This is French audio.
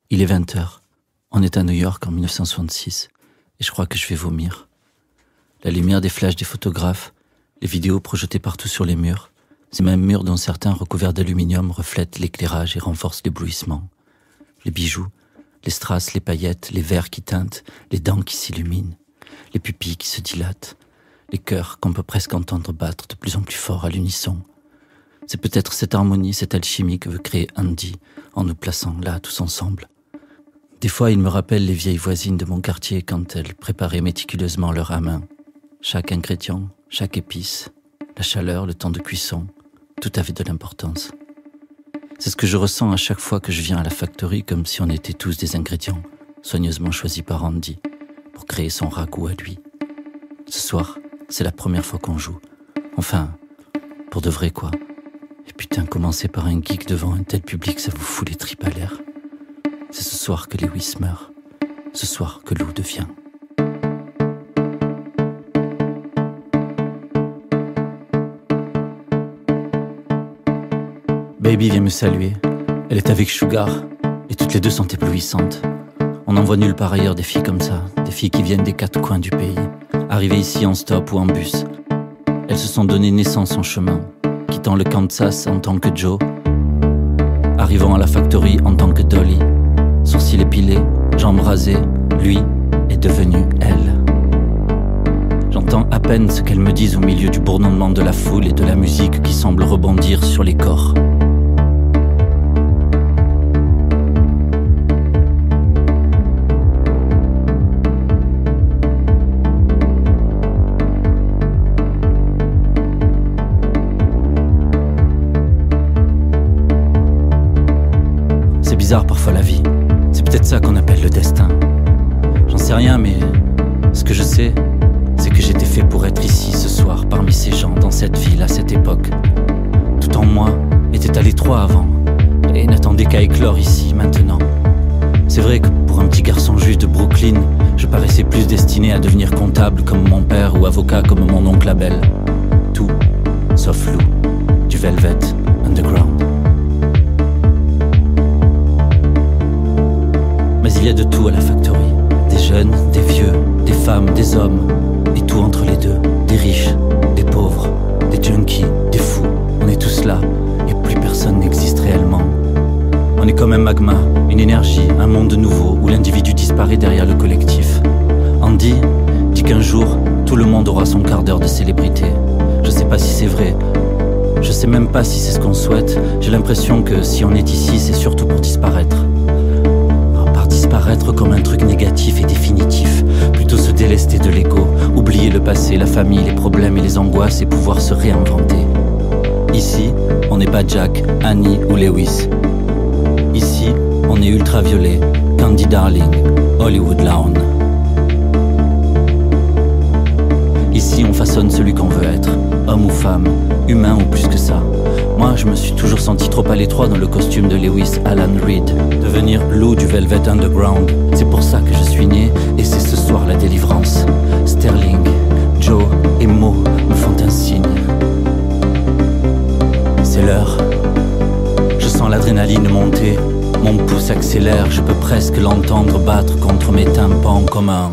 Il est 20h. On est à New York en 1966 et je crois que je vais vomir. La lumière des flashs des photographes, les vidéos projetées partout sur les murs, ces mêmes murs dont certains recouverts d'aluminium reflètent l'éclairage et renforcent l'éblouissement. Les bijoux, les strass, les paillettes, les verres qui teintent, les dents qui s'illuminent, les pupilles qui se dilatent, les cœurs qu'on peut presque entendre battre de plus en plus fort à l'unisson. C'est peut-être cette harmonie, cette alchimie que veut créer Andy en nous plaçant là tous ensemble. Des fois, il me rappelle les vieilles voisines de mon quartier quand elles préparaient méticuleusement leur ramen. Chaque ingrédient, chaque épice, la chaleur, le temps de cuisson, tout avait de l'importance. C'est ce que je ressens à chaque fois que je viens à la factory, comme si on était tous des ingrédients soigneusement choisis par Andy pour créer son ragoût à lui. Ce soir, c'est la première fois qu'on joue. Enfin, pour de vrai quoi. Et putain, commencer par un geek devant un tel public, ça vous fout les tripes à l'air. C'est ce soir que Lewis meurt. Ce soir que Lou devient. Baby vient me saluer. Elle est avec Sugar et toutes les deux sont éblouissantes. On n'en voit nulle part ailleurs des filles comme ça, des filles qui viennent des quatre coins du pays, arrivées ici en stop ou en bus. Elles se sont donné naissance en chemin, quittant le Kansas en tant que Joe, arrivant à la factory en tant que Dolly. Sourcils épilés, jambes rasées, lui est devenu elle. J'entends à peine ce qu'elles me disent au milieu du bourdonnement de la foule et de la musique qui semble rebondir sur les corps. C'est bizarre parfois la vie. C'est peut-être ça qu'on appelle le destin. J'en sais rien, mais ce que je sais, c'est que j'étais fait pour être ici ce soir, parmi ces gens, dans cette ville, à cette époque. Tout en moi était à l'étroit avant, et n'attendait qu'à éclore ici, maintenant. C'est vrai que pour un petit garçon juif de Brooklyn, je paraissais plus destiné à devenir comptable comme mon père ou avocat comme mon oncle Abel. Tout, sauf Lou, du Velvet Underground. Mais il y a de tout à la factory. Des jeunes, des vieux, des femmes, des hommes. Et tout entre les deux. Des riches, des pauvres, des junkies, des fous. On est tous là et plus personne n'existe réellement. On est comme un magma, une énergie, un monde nouveau où l'individu disparaît derrière le collectif. Andy dit qu'un jour, tout le monde aura son quart d'heure de célébrité. Je sais pas si c'est vrai. Je sais même pas si c'est ce qu'on souhaite. J'ai l'impression que si on est ici, c'est surtout pour disparaître. Disparaître comme un truc négatif et définitif, plutôt se délester de l'ego, oublier le passé, la famille, les problèmes et les angoisses et pouvoir se réinventer. Ici, on n'est pas Jack, Annie ou Lewis. Ici, on est Ultraviolet, Candy Darling, Hollywood Lawn. Ici, on façonne celui qu'on veut être, homme ou femme, humain ou plus que ça. Moi, je me suis toujours senti trop à l'étroit dans le costume de Lewis Alan Reed. Devenir Lou du Velvet Underground, c'est pour ça que je suis né et c'est ce soir la délivrance. Sterling, Joe et Mo me font un signe. C'est l'heure. Je sens l'adrénaline monter, mon pouce accélère, je peux presque l'entendre battre contre mes tympans comme un...